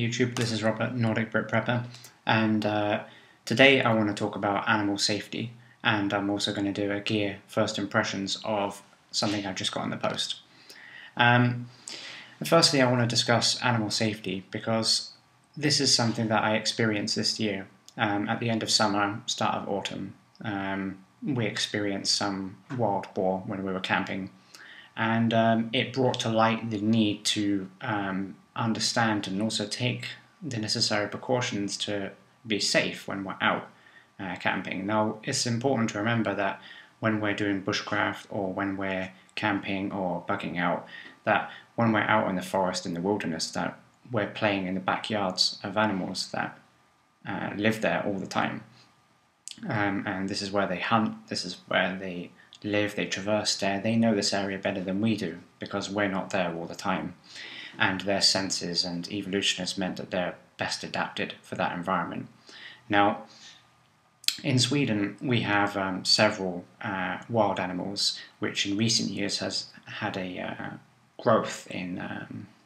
YouTube, this is Robert, Nordic Brit Prepper, and today I want to talk about animal safety, and I'm also going to do a gear first impressions of something I've just got in the post. Firstly, I want to discuss animal safety because this is something that I experienced this year. At the end of summer, start of autumn, we experienced some wild boar when we were camping, and it brought to light the need to understand and also take the necessary precautions to be safe when we're out camping. Now, it's important to remember that when we're doing bushcraft or when we're camping or bugging out, that when we're out in the forest, in the wilderness, that we're playing in the backyards of animals that live there all the time. And this is where they hunt, this is where they live, they traverse there. They know this area better than we do because we're not there all the time. And their senses and evolution has meant that they're best adapted for that environment. Now, in Sweden, we have several wild animals, which in recent years has had a growth in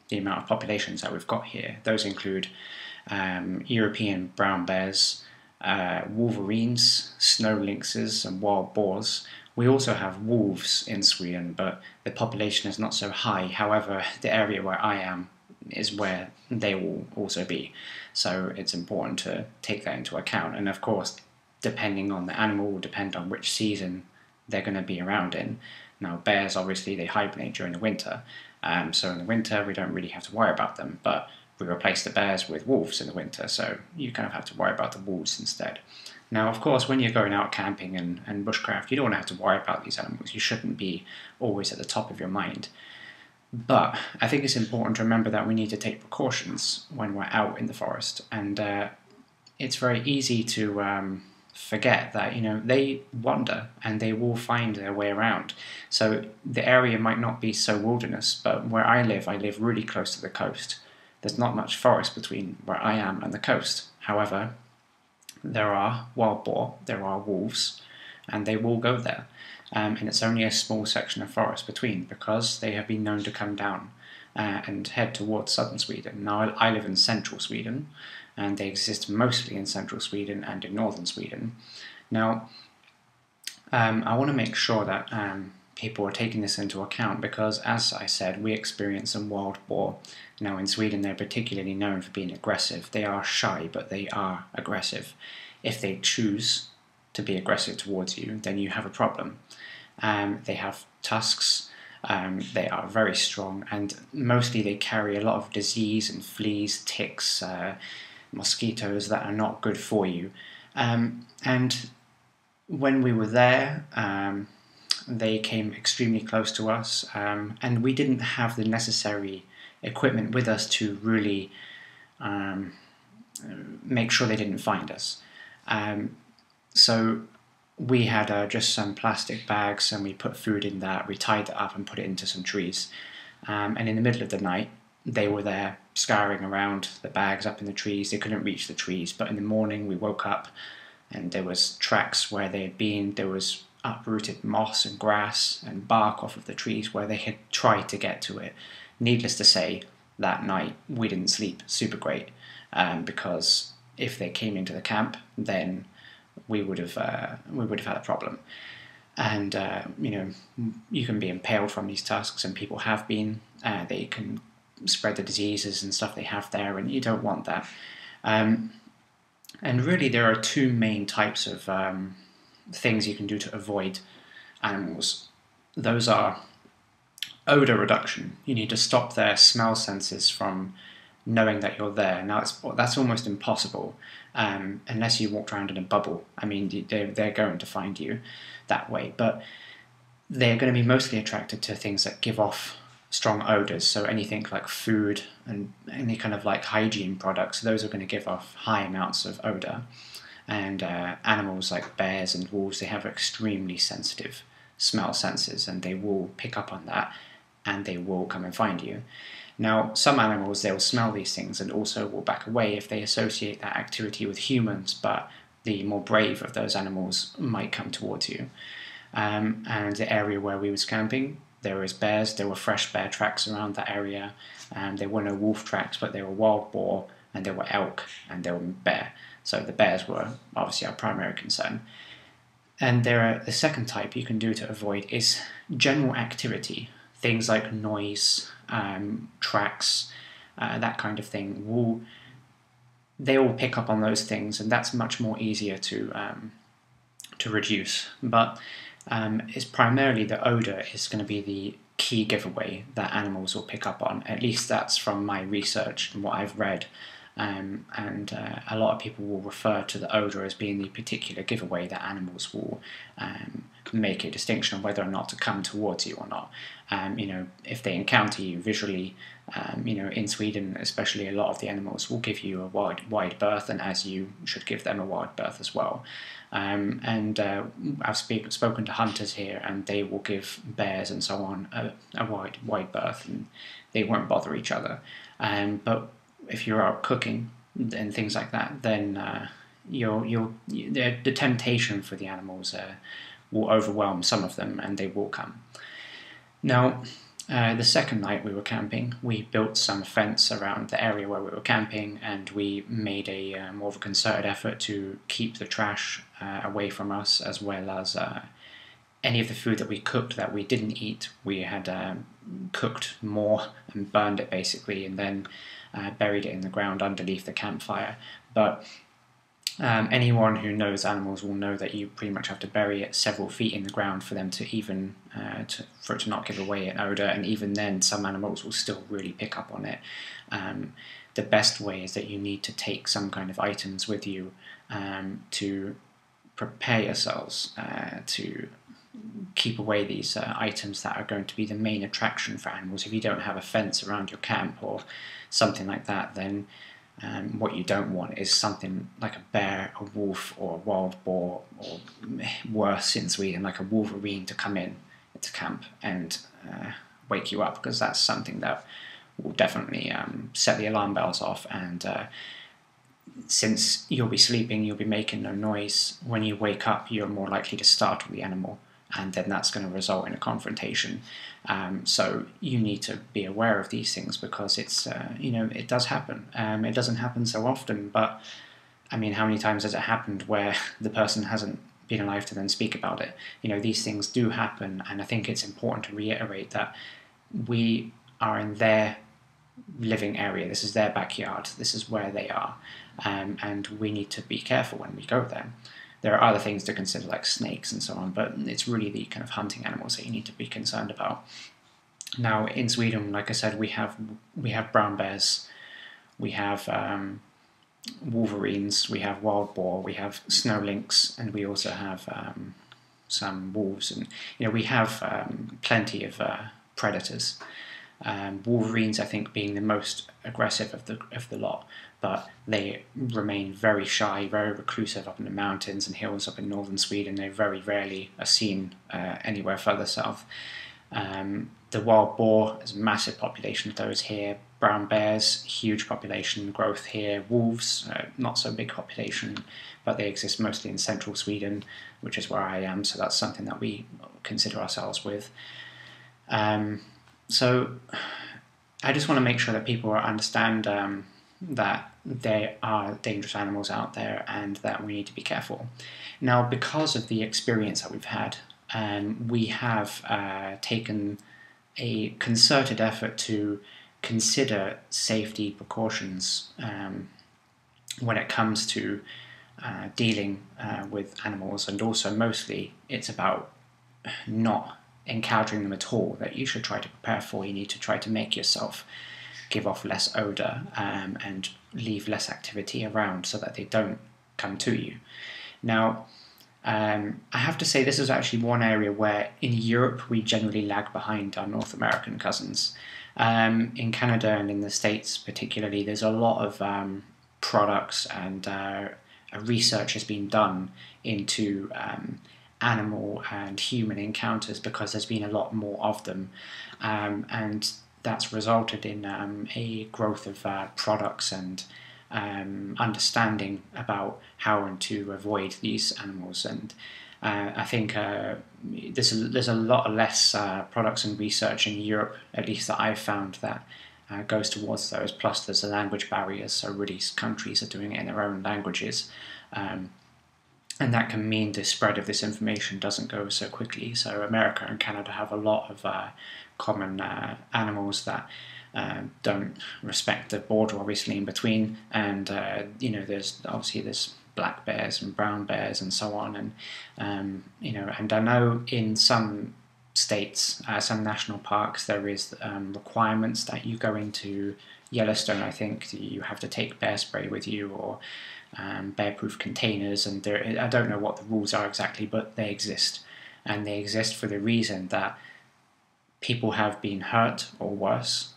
the amount of populations that we've got here. Those include European brown bears, wolverines, snow lynxes, and wild boars. We also have wolves in Sweden, but the population is not so high. However, the area where I am is where they will also be. So it's important to take that into account. And of course, depending on the animal will depend on which season they're going to be around in. Now, bears, obviously, they hibernate during the winter. So in the winter, we don't really have to worry about them. But we replace the bears with wolves in the winter, so you kind of have to worry about the wolves instead. Now, of course, when you're going out camping and bushcraft, you don't have to worry about these animals. You shouldn't be always at the top of your mind. But I think it's important to remember that we need to take precautions when we're out in the forest. And it's very easy to forget that, they wander and they will find their way around. So the area might not be so wilderness, but where I live really close to the coast. There's not much forest between where I am and the coast. However, there are wild boar, there are wolves, and they will go there. And it's only a small section of forest between because they have been known to come down and head towards southern Sweden. Now, I live in central Sweden, and they exist mostly in central Sweden and in northern Sweden. Now, I want to make sure that people are taking this into account because, as I said, we experience some wild boar. Now, in Sweden, they're particularly known for being aggressive. They are shy, but they are aggressive. If they choose to be aggressive towards you, then you have a problem. They have tusks, they are very strong, and mostly they carry a lot of disease and fleas, ticks, mosquitoes that are not good for you. And when we were there, they came extremely close to us, and we didn't have the necessary equipment with us to really make sure they didn't find us. So we had just some plastic bags, and we put food in that, we tied it up and put it into some trees. And in the middle of the night, they were there scouring around the bags up in the trees. They couldn't reach the trees, but in the morning we woke up and there was tracks where they had been. There was uprooted moss and grass and bark off of the trees where they had tried to get to it. Needless to say, that night we didn't sleep super great because if they came into the camp, then we would have had a problem. And you can be impaled from these tusks, and people have been. They can spread the diseases and stuff they have there, and you don't want that. And really, there are two main types of things you can do to avoid animals. Those are odour reduction. You need to stop their smell senses from knowing that you're there. Now, that's almost impossible unless you walked around in a bubble. I mean, they're going to find you that way, but they're going to be mostly attracted to things that give off strong odours, so anything like food and any kind of like hygiene products, those are going to give off high amounts of odour. And animals like bears and wolves, they have extremely sensitive smell senses, and they will pick up on that and they will come and find you. Now, some animals, they'll smell these things and also will back away if they associate that activity with humans, but the more brave of those animals might come towards you. And the area where we was camping, there was bears, there were fresh bear tracks around that area, and there were no wolf tracks, but there were wild boar and there were elk, and there were bear. So the bears were obviously our primary concern. And the second type you can do to avoid is general activity. Things like noise, tracks, that kind of thing. They all pick up on those things, and that's much more easier to reduce. But it's primarily the odour is going to be the key giveaway that animals will pick up on. At least that's from my research and what I've read. A lot of people will refer to the odour as being the particular giveaway that animals will make a distinction of whether or not to come towards you or not. If they encounter you visually, in Sweden especially, a lot of the animals will give you a wide berth, and as you should give them a wide berth as well. I've spoken to hunters here, and they will give bears and so on a wide berth, and they won't bother each other. But if you're out cooking and things like that, then the temptation for the animals will overwhelm some of them, and they will come. Now, the second night we were camping, we built some fence around the area where we were camping, and we made a more of a concerted effort to keep the trash away from us, as well as any of the food that we cooked that we didn't eat. We had cooked more and burned it basically, and then buried it in the ground underneath the campfire. But anyone who knows animals will know that you pretty much have to bury it several feet in the ground for them to even for it to not give away an odour, and even then some animals will still really pick up on it. The best way is that you need to take some kind of items with you to prepare yourselves to keep away these items that are going to be the main attraction for animals. If you don't have a fence around your camp or something like that, then what you don't want is something like a bear, a wolf, or a wild boar, or worse in Sweden, like a wolverine, to come in to camp and wake you up, because that's something that will definitely set the alarm bells off. And since you'll be sleeping, you'll be making no noise, when you wake up you're more likely to startle the animal, and then that's going to result in a confrontation. So you need to be aware of these things, because it's it does happen. It doesn't happen so often, but I mean, how many times has it happened where the person hasn't been alive to then speak about it? These things do happen, and I think it's important to reiterate that we are in their living area. This is their backyard. This is where they are, and we need to be careful when we go there. There are other things to consider, like snakes and so on, but it's really the kind of hunting animals that you need to be concerned about. Now, in Sweden, like I said, we have brown bears, we have wolverines, we have wild boar, we have snow lynx, and we also have some wolves, and we have plenty of predators. Wolverines, I think, being the most aggressive of the lot, but they remain very shy, very reclusive up in the mountains and hills up in northern Sweden. They very rarely are seen anywhere further south. The wild boar, there's a massive population of those here. Brown bears, huge population growth here. Wolves, not so big population, but they exist mostly in central Sweden, which is where I am, so that's something that we consider ourselves with. So I just want to make sure that people understand that there are dangerous animals out there, and that we need to be careful. Now, because of the experience that we've had, we have taken a concerted effort to consider safety precautions when it comes to dealing with animals, and also mostly it's about not encountering them at all that you should try to prepare for. You need to try to make yourself give off less odour and leave less activity around so that they don't come to you. Now, I have to say this is actually one area where in Europe we generally lag behind our North American cousins. In Canada and in the States particularly, there's a lot of products and research has been done into animal and human encounters, because there's been a lot more of them, and that's resulted in a growth of products and understanding about how to avoid these animals. And I think there's a lot less products and research in Europe, at least that I've found, that goes towards those. Plus there's the language barriers, so really countries are doing it in their own languages. And that can mean the spread of this information doesn't go so quickly. So America and Canada have a lot of common animals that don't respect the border, obviously, in between. And there's black bears and brown bears and so on. And and I know in some states, some national parks, there is requirements that you go into Yellowstone. I think you have to take bear spray with you, or bear-proof containers, and I don't know what the rules are exactly, but they exist, and they exist for the reason that people have been hurt or worse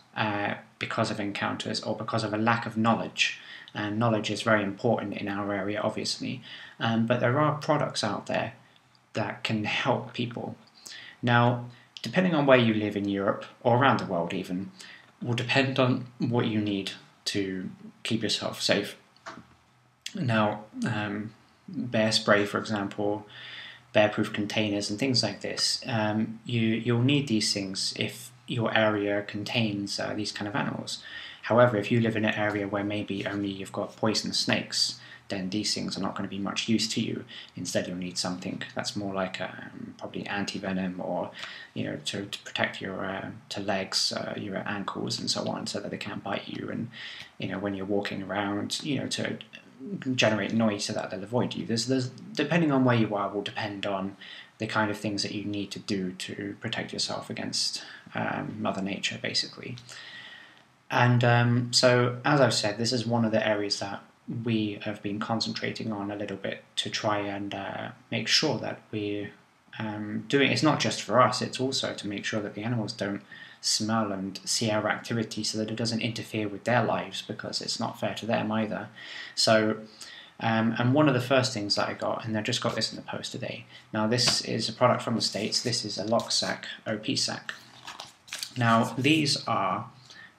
because of encounters or because of a lack of knowledge. And knowledge is very important in our area, obviously, but there are products out there that can help people. Now, depending on where you live in Europe or around the world even, will depend on what you need to keep yourself safe. Now, bear spray, for example, bear-proof containers and things like this, you'll need these things if your area contains these kind of animals. However, if you live in an area where maybe only you've got poisonous snakes, then these things are not going to be much use to you. Instead, you'll need something that's more like probably anti-venom, or to protect your legs, your ankles, and so on, so that they can't bite you. And when you're walking around, to generate noise so that they'll avoid you. There's depending on where you are, will depend on the kind of things that you need to do to protect yourself against Mother Nature, basically. And so, as I've said, this is one of the areas that we have been concentrating on a little bit to try and make sure that we're doing. It's not just for us; it's also to make sure that the animals don't smell and see our activity, so that it doesn't interfere with their lives, because it's not fair to them either. So, and one of the first things that I got, and I just got this in the post today. Now, this is a product from the States. This is a LokSak OPSAK. Now, these are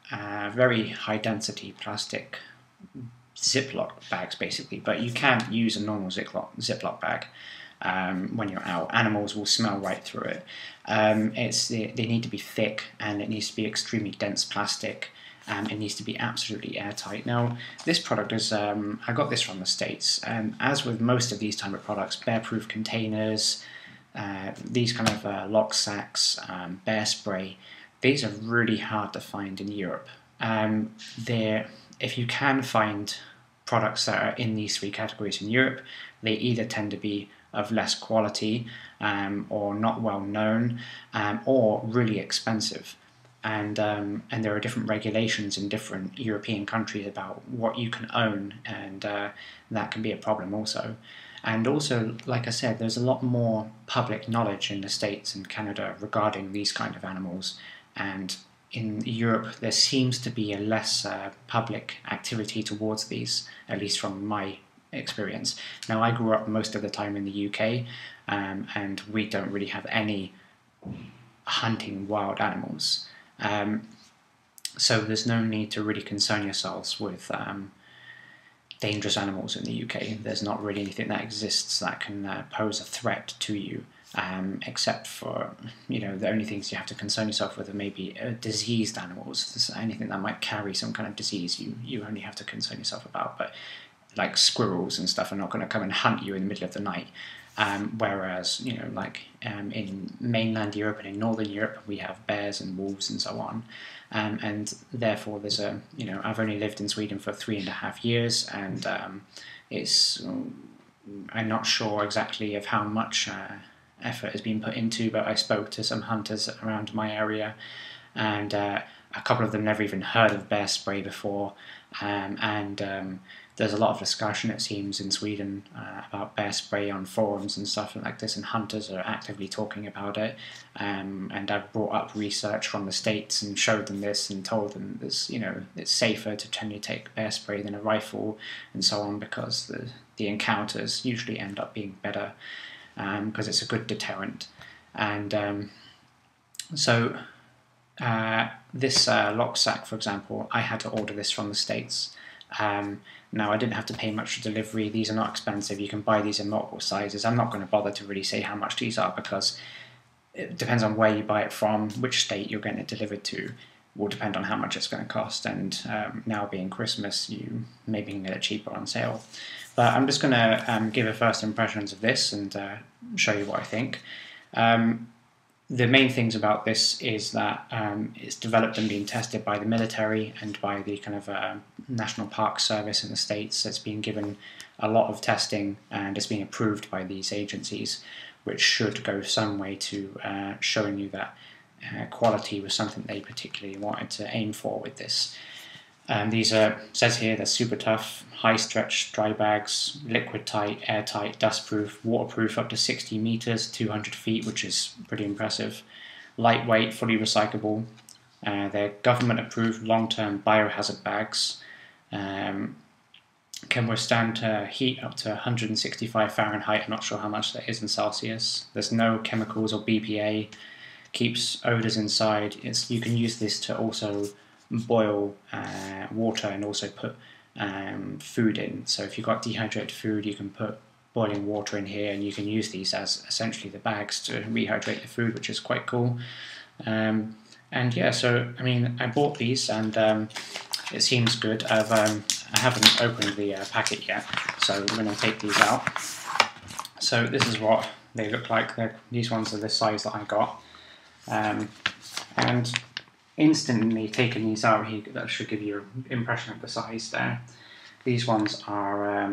very high density plastic Ziploc bags, basically, but you can't use a normal Ziploc bag when you're out. Animals will smell right through it. They need to be thick, and it needs to be extremely dense plastic. It needs to be absolutely airtight. Now, this product is, I got this from the States, and as with most of these type of products, bear-proof containers, these kind of Loksaks, bear spray, these are really hard to find in Europe. If you can find products that are in these three categories in Europe, they either tend to be of less quality, or not well known, or really expensive. And there are different regulations in different European countries about what you can own, and that can be a problem also. And also, like I said, there's a lot more public knowledge in the States and Canada regarding these kind of animals, and in Europe there seems to be a less public activity towards these, at least from my experience. Now, I grew up most of the time in the UK, and we don't really have any hunting wild animals. So there's no need to really concern yourselves with dangerous animals in the UK. There's not really anything that exists that can pose a threat to you, except for, the only things you have to concern yourself with are maybe diseased animals. Anything that might carry some kind of disease, you only have to concern yourself about. But like squirrels and stuff are not going to come and hunt you in the middle of the night. Whereas, in mainland Europe and in northern Europe, we have bears and wolves and so on. And therefore there's I've only lived in Sweden for 3.5 years, and I'm not sure exactly of how much effort has been put into, but I spoke to some hunters around my area, and a couple of them never even heard of bear spray before, and there's a lot of discussion, it seems, in Sweden about bear spray on forums and stuff like this, and hunters are actively talking about it. And I've brought up research from the States and showed them this and told them this, it's safer to generally take bear spray than a rifle and so on, because the encounters usually end up being better, because it's a good deterrent. And so this LokSak, for example, I had to order this from the States. Now, I didn't have to pay much for delivery. These are not expensive. You can buy these in multiple sizes. I'm not going to bother to really say how much these are, because it depends on where you buy it from, which state you're getting it delivered to. will depend on how much it's going to cost, and now being Christmas, you maybe can get it cheaper on sale. But I'm just going to give a first impressions of this and show you what I think. The main things about this is that it's developed and being tested by the military and by the kind of National Park Service in the States. It's been given a lot of testing and it's been approved by these agencies, which should go some way to showing you that quality was something they particularly wanted to aim for with this. These are, says here, they're super tough, high stretch dry bags, liquid tight, airtight, dustproof, waterproof up to 60 meters, 200 feet, which is pretty impressive. Lightweight, fully recyclable. They're government approved long-term biohazard bags. Can withstand heat up to 165 Fahrenheit. I'm not sure how much that is in Celsius. There's no chemicals or BPA. Keeps odours inside. You can use this to also boil water and also put food in. So if you've got dehydrated food, you can put boiling water in here, and you can use these as essentially the bags to rehydrate the food, which is quite cool. And yeah, so I mean, I bought these and it seems good. I haven't opened the packet yet, so we're going to take these out. So this is what they look like. These ones are the size that I got. And instantly taking these out, that should give you an impression of the size there. These ones are,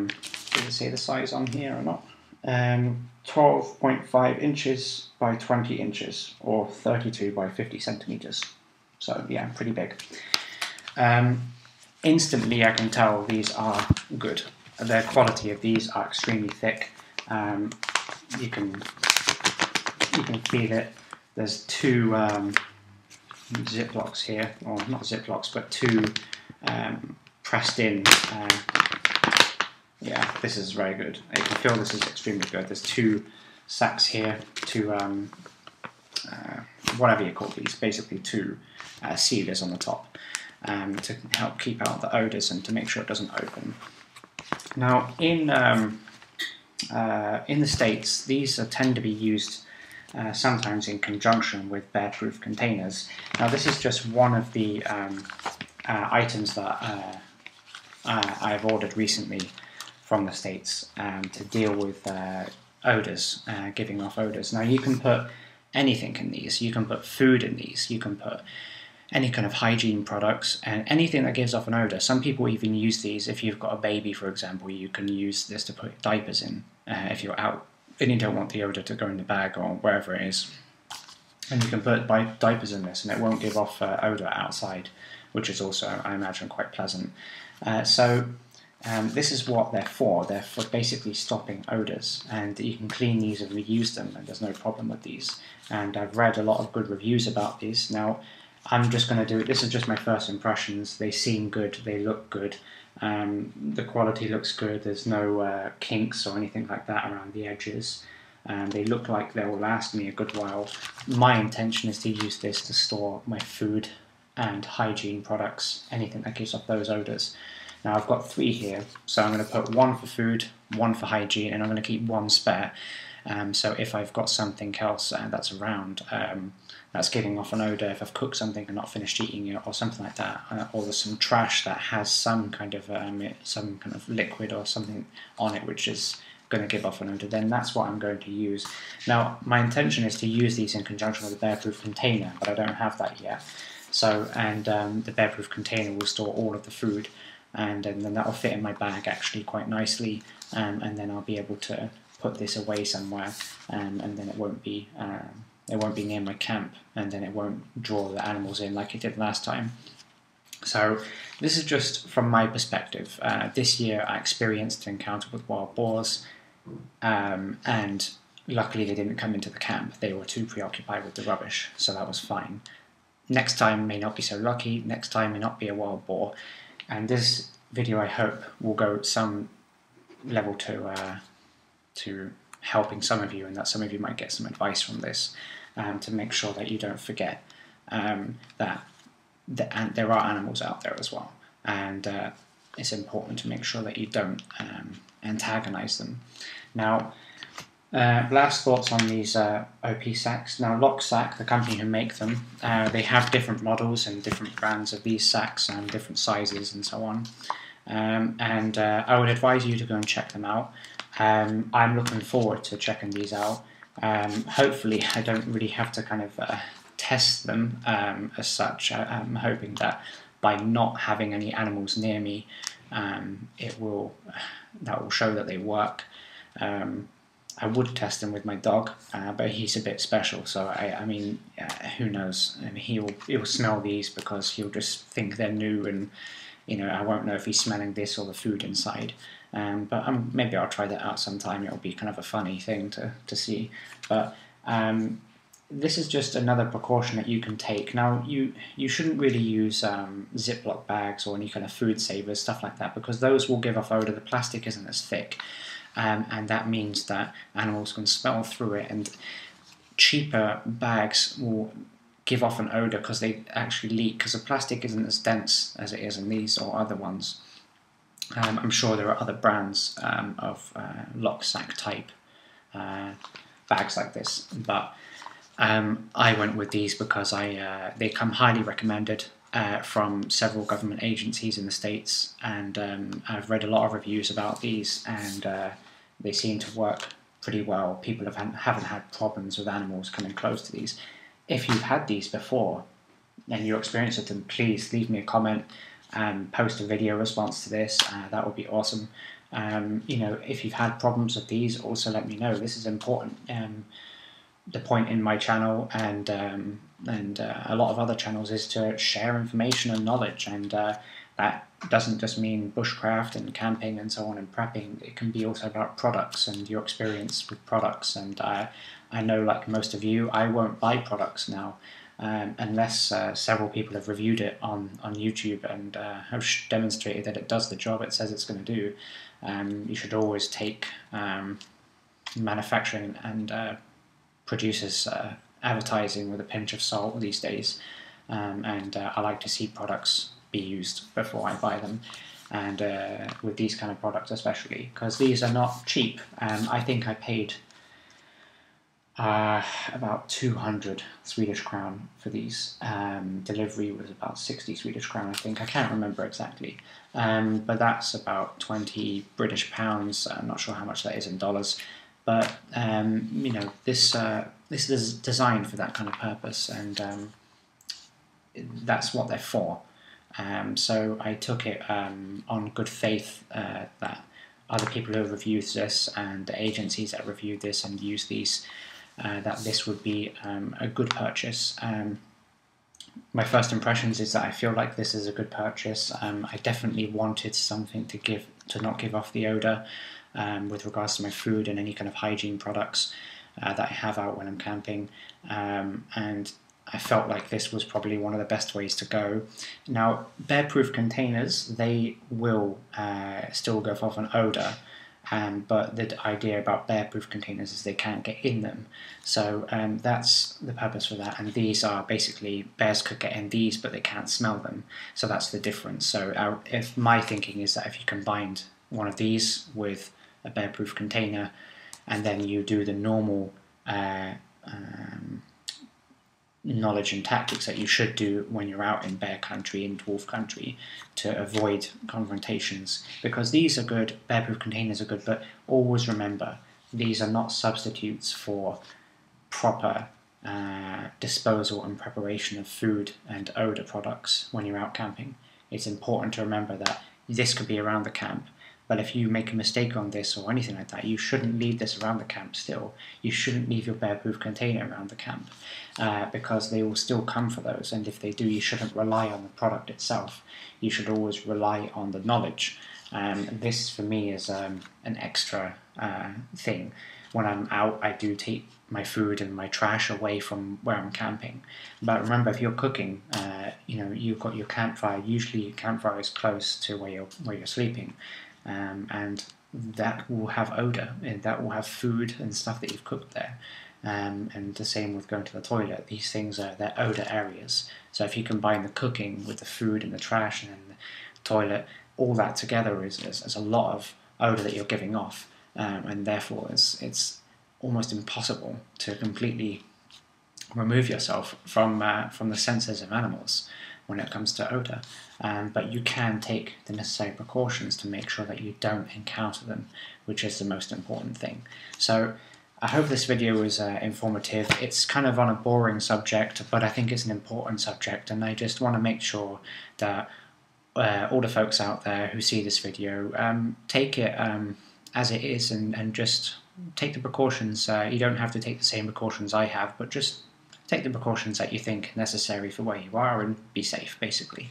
did it say the size on here or not? 12.5 inches by 20 inches, or 32 by 50 centimeters. So yeah, pretty big. Instantly I can tell these are good. The quality of these are extremely thick. You can feel it. There's two Ziplocs here, or not Ziplocs, but two pressed in. Yeah, this is very good. You can feel this is extremely good. There's two sacks here, two whatever you call these, basically two sealers on the top to help keep out the odours and to make sure it doesn't open. Now in the States, these tend to be used sometimes in conjunction with bear-proof containers. Now this is just one of the items that I've ordered recently from the States to deal with odours, giving off odours. Now you can put anything in these. You can put food in these. You can put any kind of hygiene products and anything that gives off an odour. Some people even use these if you've got a baby, for example. You can use this to put diapers in if you're out and you don't want the odour to go in the bag or wherever it is. And you can put diapers in this and it won't give off odour outside, which is also, I imagine, quite pleasant. This is what they're for. They're for basically stopping odours, and you can clean these and reuse them, and there's no problem with these. And I've read a lot of good reviews about these. Now, I'm just going to do it. This is just my first impressions. They seem good. They look good. The quality looks good. There's no kinks or anything like that around the edges. They look like they will last me a good while. My intention is to use this to store my food and hygiene products, anything that gives off those odours. Now I've got 3 here, so I'm going to put 1 for food, 1 for hygiene, and I'm going to keep 1 spare. So if I've got something else that's around that's giving off an odour, if I've cooked something and not finished eating it or something like that, or there's some trash that has some kind of liquid or something on it which is going to give off an odour, then that's what I'm going to use. Now my intention is to use these in conjunction with a bear-proof container, but I don't have that yet. So, and the bear-proof container will store all of the food, and then that will fit in my bag actually quite nicely, and then I'll be able to put this away somewhere, and then it won't be near my camp, and then it won't draw the animals in like it did last time. So this is just from my perspective. This year I experienced an encounter with wild boars, and luckily they didn't come into the camp. They were too preoccupied with the rubbish, so that was fine. Next time may not be so lucky, next time may not be a wild boar, and this video I hope will go some level to helping some of you, and that some of you might get some advice from this, to make sure that you don't forget that there are animals out there as well, and it's important to make sure that you don't antagonize them. Now, Last thoughts on these OPSAKs. Now, LokSak, the company who make them, they have different models and different brands of these sacks and different sizes and so on. And I would advise you to go and check them out. I'm looking forward to checking these out. Hopefully, I don't really have to kind of test them as such. I'm hoping that by not having any animals near me, that will show that they work. I would test them with my dog, but he's a bit special, so I mean, who knows? I mean, he'll smell these because he'll just think they're new, and I won't know if he's smelling this or the food inside. But maybe I'll try that out sometime. It'll be kind of a funny thing to see. But this is just another precaution that you can take. Now, you shouldn't really use Ziploc bags or any kind of food savers, stuff like that, because those will give off odour. The plastic isn't as thick. And that means that animals can smell through it, and cheaper bags will give off an odour because they actually leak, because the plastic isn't as dense as it is in these or other ones. I'm sure there are other brands of LokSak type bags like this, but I went with these because they come highly recommended from several government agencies in the States, and I've read a lot of reviews about these, and they seem to work pretty well. People haven't had problems with animals coming close to these. If you've had these before and your experience with them, please leave me a comment and post a video response to this. That would be awesome. If you've had problems with these, also let me know. This is important. The point in my channel and a lot of other channels is to share information and knowledge, and that doesn't just mean bushcraft and camping and so on and prepping. It can be also about products and your experience with products. And I know, like most of you, I won't buy products now unless several people have reviewed it on YouTube and have demonstrated that it does the job it says it's going to do. You should always take manufacturing and producers advertising with a pinch of salt these days, and I like to see products be used before I buy them, and with these kind of products especially, because these are not cheap. I think I paid about 200 Swedish crown for these. Delivery was about 60 Swedish crown, I think. I can't remember exactly, but that's about 20 British pounds. I'm not sure how much that is in dollars. But this is designed for that kind of purpose, and that's what they're for. So I took it on good faith that other people who have reviewed this and the agencies that reviewed this and used these, that this would be a good purchase. My first impressions is that I feel like this is a good purchase. I definitely wanted something to not give off the odour. With regards to my food and any kind of hygiene products that I have out when I'm camping, and I felt like this was probably one of the best ways to go. Now, bear-proof containers, they will still give off an odour, but the idea about bear-proof containers is they can't get in them, so that's the purpose for that. And these are basically, bears could get in these but they can't smell them, so that's the difference. So if my thinking is that if you combined one of these with a bear-proof container, and then you do the normal knowledge and tactics that you should do when you're out in bear country and dwarf country to avoid confrontations, because these are good, bear-proof containers are good, but always remember, these are not substitutes for proper disposal and preparation of food and odour products when you're out camping. It's important to remember that this could be around the camp, but if you make a mistake on this or anything like that, you shouldn't leave this around the camp still. You shouldn't leave your bear-proof container around the camp because they will still come for those, and if they do, you shouldn't rely on the product itself. You should always rely on the knowledge. This, for me, is an extra thing. When I'm out, I do take my food and my trash away from where I'm camping. But remember, if you're cooking, you've got your campfire. Usually your campfire is close to where you're sleeping. And that will have odour, and that will have food and stuff that you've cooked there. And the same with going to the toilet. These things they're odour areas. So if you combine the cooking with the food and the trash and then the toilet, all that together is a lot of odour that you're giving off, and therefore it's almost impossible to completely remove yourself from the senses of animals when it comes to odour, but you can take the necessary precautions to make sure that you don't encounter them, which is the most important thing. So I hope this video was informative. It's kind of on a boring subject, but I think it's an important subject, and I just want to make sure that all the folks out there who see this video take it as it is, and just take the precautions. You don't have to take the same precautions I have, but just take the precautions that you think necessary for where you are and be safe, basically.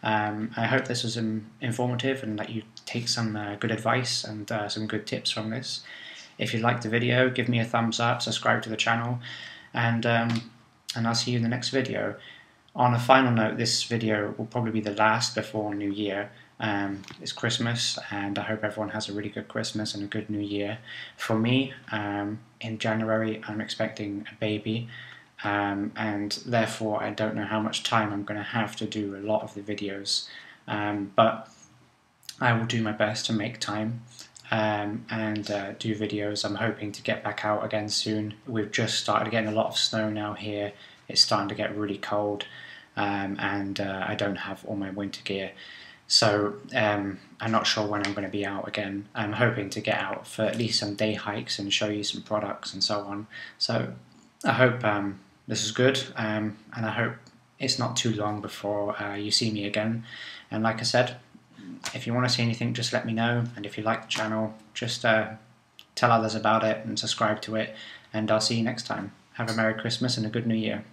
I hope this was informative and that you take some good advice and some good tips from this. If you liked the video, give me a thumbs up, subscribe to the channel, and I'll see you in the next video. On a final note, this video will probably be the last before New Year. It's Christmas, and I hope everyone has a really good Christmas and a good New Year. For me, in January, I'm expecting a baby. And therefore I don't know how much time I'm going to have to do a lot of the videos, but I will do my best to make time and do videos. I'm hoping to get back out again soon. We've just started getting a lot of snow now here. It's starting to get really cold, and I don't have all my winter gear, so I'm not sure when I'm going to be out again. I'm hoping to get out for at least some day hikes and show you some products and so on. So I hope this is good, and I hope it's not too long before you see me again. And like I said, if you want to see anything, just let me know, and if you like the channel, just tell others about it and subscribe to it, and I'll see you next time. Have a Merry Christmas and a good New Year.